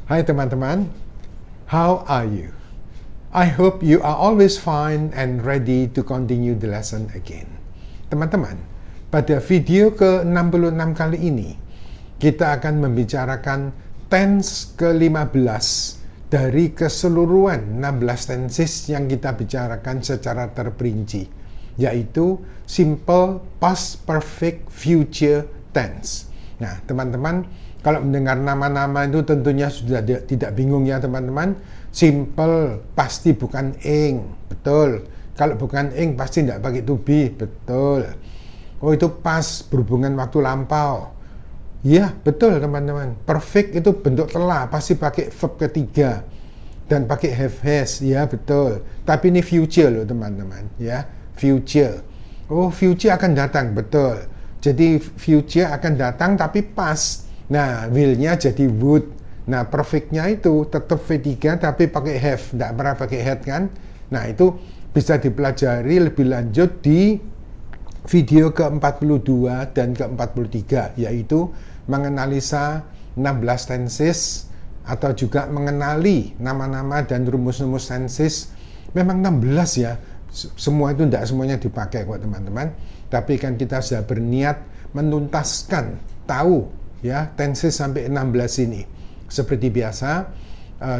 Hai teman-teman, how are you? I hope you are always fine and ready to continue the lesson again. Teman-teman, pada video ke-66 kali ini, kita akan membicarakan tense ke-15 dari keseluruhan 16 tenses yang kita bicarakan secara terperinci, yaitu simple past perfect future tense. Nah, teman-teman, kalau mendengar nama-nama itu tentunya sudah tidak bingung ya teman-teman. Simple pasti bukan ing, betul. Kalau bukan ing pasti tidak pakai to be, betul. Oh, itu past berhubungan waktu lampau. Ya, betul teman-teman. Perfect itu bentuk telah, pasti pakai verb ketiga dan pakai have has, ya betul. Tapi ini future loh teman-teman, ya future. Oh, future akan datang, betul. Jadi future akan datang tapi past. Nah, will-nya jadi would. Nah, perfect-nya itu tetap V3 tapi pakai have, tidak pernah pakai had kan. Nah, itu bisa dipelajari lebih lanjut di video ke-42 dan ke-43, yaitu menganalisa 16 tenses atau juga mengenali nama-nama dan rumus-rumus tenses. Memang 16 ya, semua itu tidak semuanya dipakai kok teman-teman. Tapi kan kita sudah berniat menuntaskan, tahu ya tenses sampai 16 ini. Seperti biasa,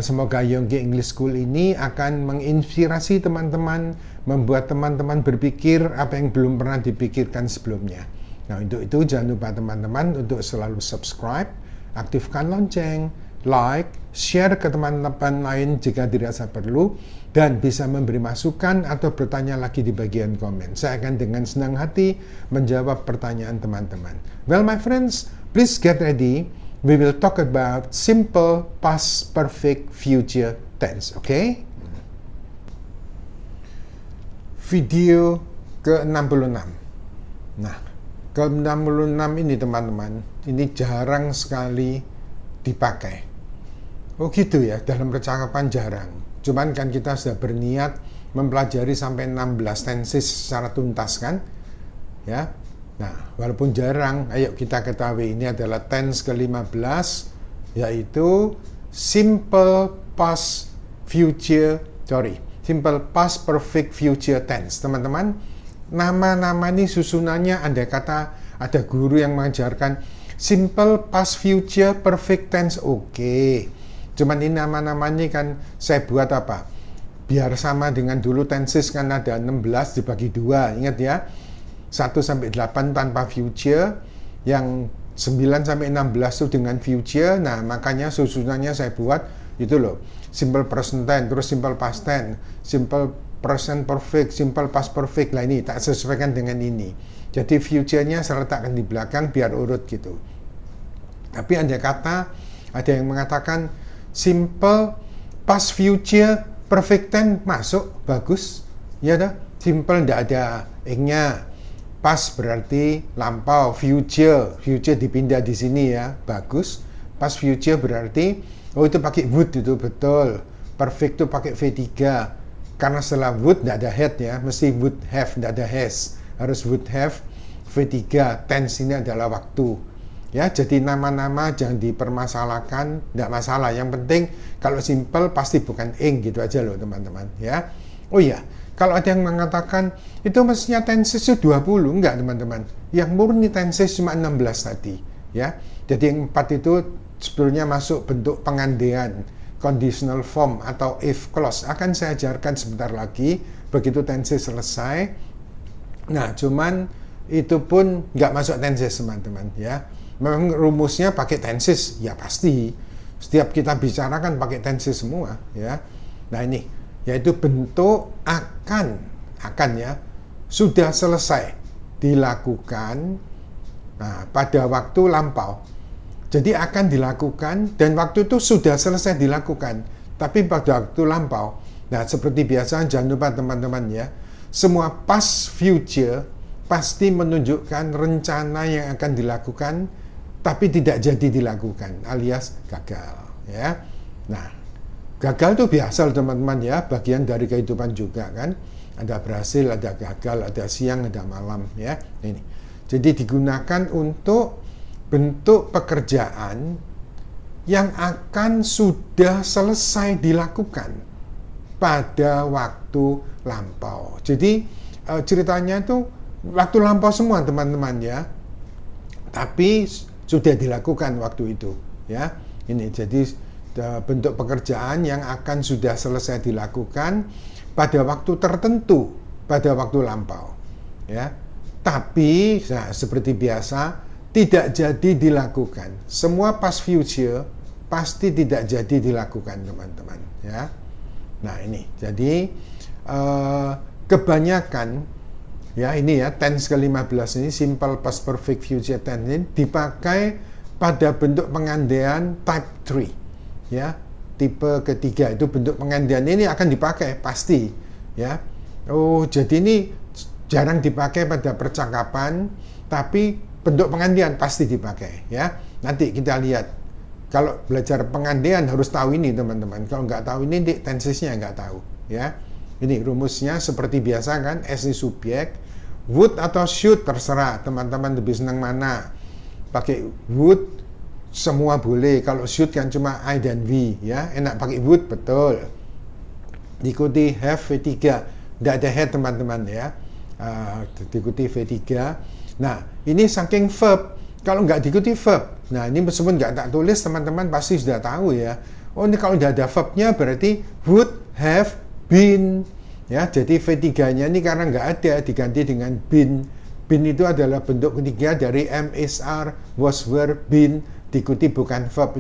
semoga Yonggi English School ini akan menginspirasi teman-teman, membuat teman-teman berpikir apa yang belum pernah dipikirkan sebelumnya. Nah, untuk itu jangan lupa teman-teman untuk selalu subscribe, aktifkan lonceng, like, share ke teman-teman lain jika dirasa perlu, dan bisa memberi masukan atau bertanya lagi di bagian komen. Saya akan dengan senang hati menjawab pertanyaan teman-teman. Well, my friends, please get ready. We will talk about simple past perfect future tense, okay? Video ke-66. Nah, ke-66 ini teman-teman, ini jarang sekali dipakai. Oh gitu ya, dalam percakapan jarang. Cuman kan kita sudah berniat mempelajari sampai 16 tenses secara tuntas kan? Ya. Nah, walaupun jarang, ayo kita ketahui ini adalah tense ke-15, yaitu simple past past perfect future tense. Teman-teman, nama-nama ini susunannya andai kata ada guru yang mengajarkan simple past future perfect tense, oke. Cuman ini nama-namanya kan saya buat apa? Biar sama dengan dulu tenses kan ada 16 dibagi 2, ingat ya. 1-8 tanpa future, yang 9-16 itu dengan future. Nah, makanya susunannya saya buat itu loh. Simple present tense, terus simple past tense, simple present perfect, simple past perfect. Lah ini tak sesuaikan dengan ini. Jadi future-nya saya letakkan di belakang biar urut gitu. Tapi andai kata ada yang mengatakan simple past future perfect tense masuk, bagus. Ya dah, simple tidak ada ing-nya. Past berarti lampau, future dipindah di sini ya, bagus. Past future berarti oh itu pakai would, itu betul. Perfect itu pakai V3. Karena setelah would tidak ada had ya, mesti would have, tidak ada has. Harus would have V3. Tense ini adalah waktu. Ya, jadi nama-nama jangan dipermasalahkan, tidak masalah. Yang penting kalau simple pasti bukan ing, gitu aja loh teman-teman ya. Oh iya, kalau ada yang mengatakan itu mestinya tenses itu 20, enggak teman-teman. Yang murni tenses cuma 16 tadi ya. Jadi yang 4 itu sebetulnya masuk bentuk pengandaian, conditional form atau if clause. Akan saya ajarkan sebentar lagi begitu tenses selesai. Nah, cuman itu pun nggak masuk tenses teman-teman ya. Memang rumusnya pakai tenses, ya pasti. Setiap kita bicarakan pakai tenses semua, ya. Nah ini, yaitu bentuk akan ya, sudah selesai dilakukan pada waktu lampau. Jadi akan dilakukan dan waktu itu sudah selesai dilakukan, tapi pada waktu lampau. Nah seperti biasa, jangan lupa teman-teman ya, semua past future pasti menunjukkan rencana yang akan dilakukan tapi tidak jadi dilakukan, alias gagal ya. Nah, gagal itu biasa teman-teman ya, bagian dari kehidupan juga kan. Ada berhasil, ada gagal, ada siang, ada malam ya. Ini. Jadi digunakan untuk bentuk pekerjaan yang akan sudah selesai dilakukan pada waktu lampau. Jadi ceritanya itu waktu lampau semua teman-teman ya, tapi sudah dilakukan waktu itu ya. Ini jadi bentuk pekerjaan yang akan sudah selesai dilakukan pada waktu tertentu, pada waktu lampau ya. Tapi seperti biasa tidak jadi dilakukan. Semua past future pasti tidak jadi dilakukan teman-teman ya. Nah ini jadi kebanyakan ya ini ya tense ke-15 ini, simple past perfect future tense ini dipakai pada bentuk pengandaian type 3 ya, tipe ketiga. Itu bentuk pengandaian ini akan dipakai pasti ya. Oh jadi ini jarang dipakai pada percakapan, tapi bentuk pengandaian pasti dipakai ya. Nanti kita lihat, kalau belajar pengandaian harus tahu ini teman-teman. Kalau nggak tahu ini tensesnya nggak tahu ya. Ini rumusnya seperti biasa kan, S ini subjek, would atau should terserah teman-teman lebih senang mana. Pakai would semua boleh, kalau should kan cuma I dan we ya. Enak pakai would, betul. Diikuti have V3, tidak ada head teman-teman ya. Diikuti V3. Nah ini saking verb, kalau nggak diikuti verb, nah ini meskipun nggak tak tulis teman-teman pasti sudah tahu ya. Oh ini kalau tidak ada verbnya berarti would have been ya. Jadi V3-nya ini karena nggak ada diganti dengan been. Been itu adalah bentuk ketiga dari am, is, are, was, were, been, diikuti bukan verb.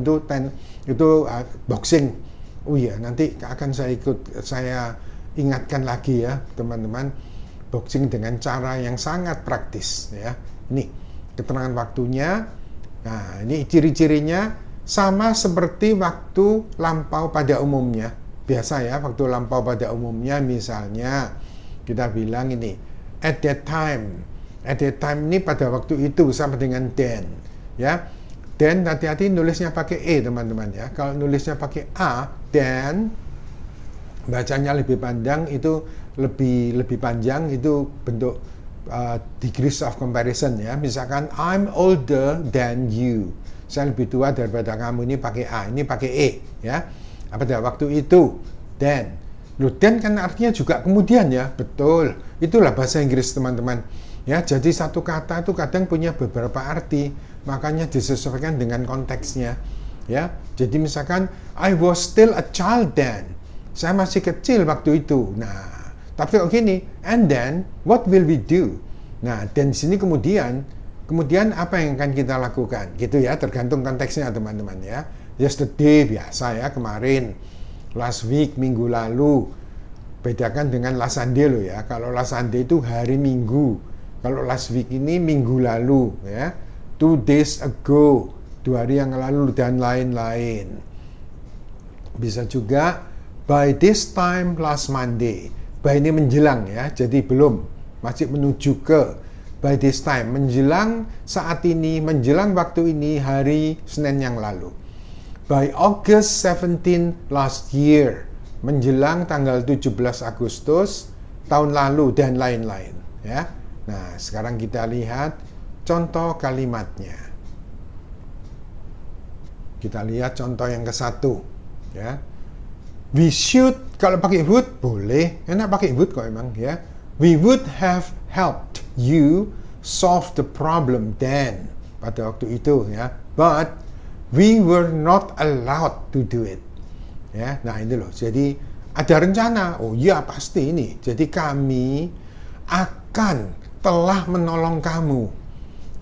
Itu boxing. Oh iya, nanti akan saya ingatkan lagi ya teman-teman, boxing dengan cara yang sangat praktis ya. Ini keterangan waktunya. Nah ini ciri-cirinya sama seperti waktu lampau pada umumnya. Biasa ya, waktu lampau pada umumnya misalnya kita bilang ini at that time. At that time ini pada waktu itu sama dengan then ya. Then hati-hati nulisnya pakai e teman-teman ya. Kalau nulisnya pakai a, then bacanya lebih panjang, itu lebih panjang, itu bentuk degrees of comparison ya. Misalkan I'm older than you, saya lebih tua daripada kamu, ini pakai a, ini pakai e ya. Pada waktu itu then. Loh, then kan artinya juga kemudian ya, betul. Itulah bahasa Inggris teman-teman ya. Jadi satu kata itu kadang punya beberapa arti, makanya disesuaikan dengan konteksnya ya. Jadi misalkan I was still a child then, saya masih kecil waktu itu. Nah tapi kalau gini, and then what will we do? Nah dan di sini kemudian apa yang akan kita lakukan gitu ya, tergantung konteksnya teman-teman ya. Yesterday biasa ya, kemarin. Last week minggu lalu. Bedakan dengan last Sunday loh ya. Kalau last Sunday itu hari Minggu, kalau last week ini minggu lalu ya. 2 days ago, 2 hari yang lalu, dan lain-lain. Bisa juga by this time last Monday. By ini menjelang ya, jadi belum, masih menuju ke by this time, menjelang saat ini, menjelang waktu ini, hari Senin yang lalu. By August 17 last year, menjelang tanggal 17 Agustus tahun lalu, dan lain-lain ya. Nah sekarang kita lihat contoh kalimatnya. Kita lihat contoh yang ke-1 ya. We should, kalau pakai would boleh, enak pakai would kok emang ya. We would have helped you solve the problem then, pada waktu itu ya. But we were not allowed to do it ya. Nah ini loh, jadi ada rencana. Oh iya pasti ini. Jadi kami akan telah menolong kamu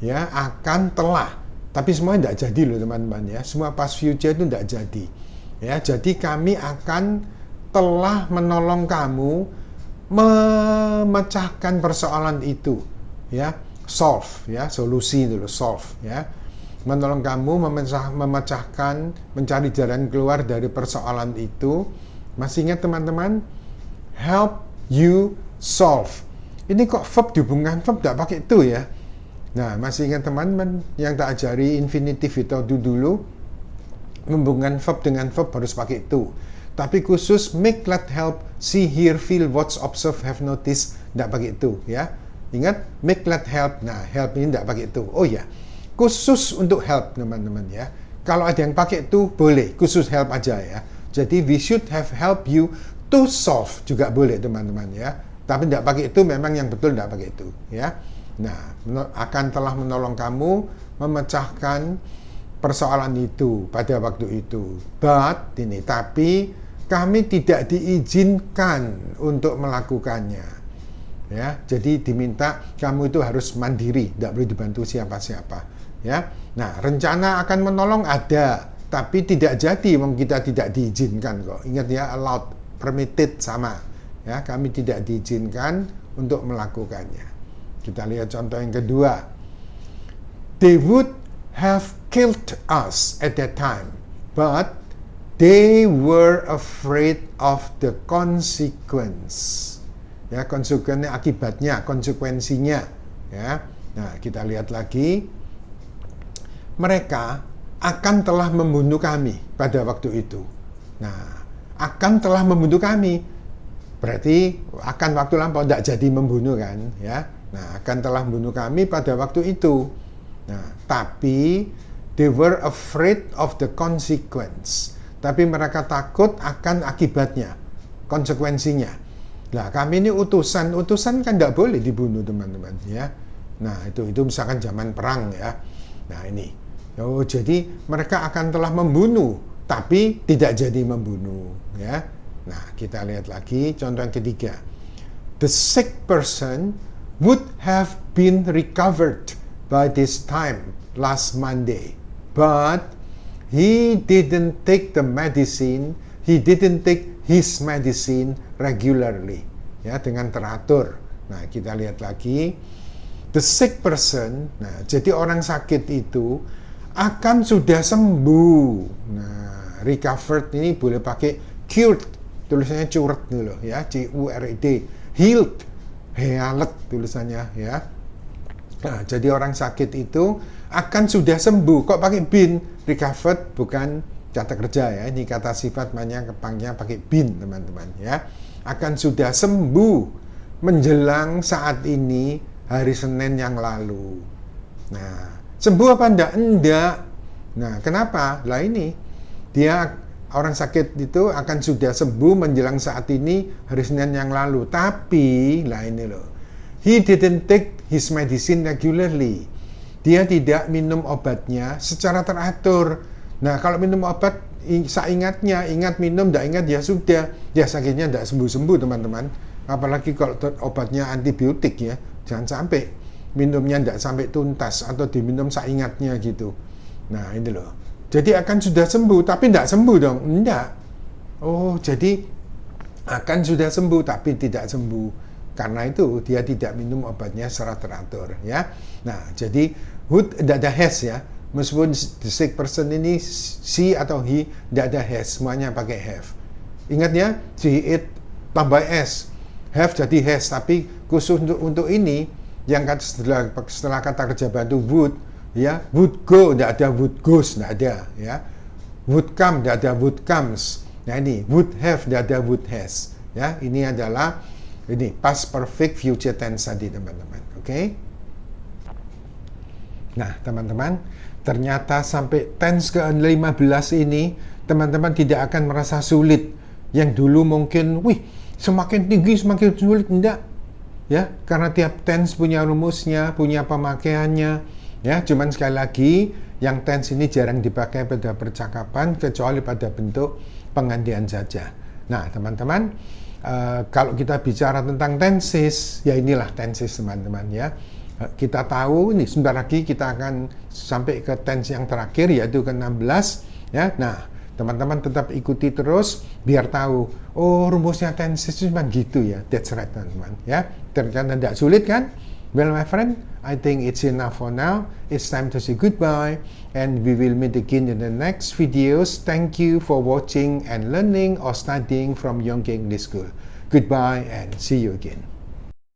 ya, akan telah, tapi semuanya tidak jadi loh teman-teman ya. Semua past future itu tidak jadi ya. Jadi kami akan telah menolong kamu memecahkan persoalan itu ya. Solve ya, solusi dulu, solve ya. Menolong kamu memecahkan, mencari jalan keluar dari persoalan itu. Masih ingat teman-teman? Help you solve. Ini kok verb dihubungkan verb tidak pakai to ya. Nah masih ingat teman-teman yang tak ajari infinitive itu dulu, menghubungkan verb dengan verb harus pakai to. Tapi khusus make, let, help, see, hear, feel, watch, observe, have, notice, tidak pakai to ya. Ingat, make, let, help. Nah help ini tidak pakai to. Oh ya, khusus untuk help teman-teman ya. Kalau ada yang pakai to, boleh, khusus help aja ya. Jadi we should have help you to solve juga boleh teman-teman ya. Tapi tidak pakai itu memang yang betul tidak pakai itu ya. Nah, akan telah menolong kamu memecahkan persoalan itu pada waktu itu. But ini tapi kami tidak diizinkan untuk melakukannya. Ya, jadi diminta kamu itu harus mandiri, tidak boleh dibantu siapa-siapa. Ya, nah rencana akan menolong ada, tapi tidak jadi, kita tidak diizinkan kok. Ingat ya, allowed, permitted sama. Ya, kami tidak diizinkan untuk melakukannya. Kita lihat contoh yang kedua. They would have killed us at that time, but they were afraid of the consequence. Ya, konsekuensinya, akibatnya, konsekuensinya. Ya, nah kita lihat lagi. Mereka akan telah membunuh kami pada waktu itu. Nah, akan telah membunuh kami. Berarti akan waktu lampau, tidak jadi membunuh kan, ya. Nah, akan telah membunuh kami pada waktu itu. Nah, tapi they were afraid of the consequence. Tapi mereka takut akan akibatnya, konsekuensinya. Nah, kami ini utusan kan tidak boleh dibunuh teman-teman, ya. Nah, itu misalkan zaman perang ya. Nah, ini. Oh, jadi mereka akan telah membunuh, tapi tidak jadi membunuh, ya. Nah, kita lihat lagi contoh yang ketiga. The sick person would have been recovered by this time last Monday, but he didn't take the medicine, he didn't take his medicine regularly, ya, dengan teratur. Nah, kita lihat lagi. The sick person, nah, jadi orang sakit itu akan sudah sembuh. Nah, recovered ini boleh pakai cured, tulisannya cured dulu ya, C-U-R-E-D. Healed, healed tulisannya ya. Nah, jadi orang sakit itu akan sudah sembuh. Kok pakai been? Recovered bukan kata kerja ya. Ini kata sifat, makanya kepangnya pakai been teman-teman ya. Akan sudah sembuh menjelang saat ini, hari Senin yang lalu. Nah, sembuh apa enggak? Enggak. Nah, kenapa? Lah ini, dia orang sakit itu akan sudah sembuh menjelang saat ini, hari Senin yang lalu. Tapi, lah ini loh, he didn't take his medicine regularly. Dia tidak minum obatnya secara teratur. Nah, kalau minum obat, ingat minum, tidak ingat ya sudah. Ya sakitnya tidak sembuh-sembuh teman-teman. Apalagi kalau obatnya antibiotik ya. Jangan sampai minumnya tidak sampai tuntas atau diminum seingatnya gitu. Nah, ini loh. Jadi akan sudah sembuh, tapi tidak sembuh dong. Enggak. Oh, jadi akan sudah sembuh, tapi tidak sembuh. Karena itu, dia tidak minum obatnya secara teratur. Ya. Nah, jadi, would, tidak ada has ya. Meskipun the sick person ini, she atau he, tidak ada has. Semuanya pakai have. Ingat ya, she, it, tambah s. Have jadi has, tapi khusus untuk ini, yang setelah kata kerja bantu would, ya, would go, tidak ada would goes, tidak ada, ya. Would come, tidak ada would comes. Nah ini, would have, tidak ada would has. Ya, ini adalah ini past perfect future tense tadi teman-teman. Oke? Nah teman-teman, ternyata sampai tense ke-15 ini, teman-teman tidak akan merasa sulit. Yang dulu mungkin, semakin tinggi semakin sulit, enggak. Ya, karena tiap tense punya rumusnya, punya pemakaiannya. Ya, cuman sekali lagi yang tense ini jarang dipakai pada percakapan kecuali pada bentuk penggantian saja. Nah, teman-teman, kalau kita bicara tentang tenses, ya inilah tenses teman-teman ya. Kita tahu ini sebentar lagi kita akan sampai ke tense yang terakhir yaitu ke-16 ya. Nah, teman-teman tetap ikuti terus biar tahu, oh rumusnya tenses cuma gitu ya. That's right teman-teman ya. Ternyata tidak sulit kan? Well my friend, I think it's enough for now. It's time to say goodbye and we will meet again in the next videos. Thank you for watching and learning or studying from Yonggi English School. Goodbye and see you again.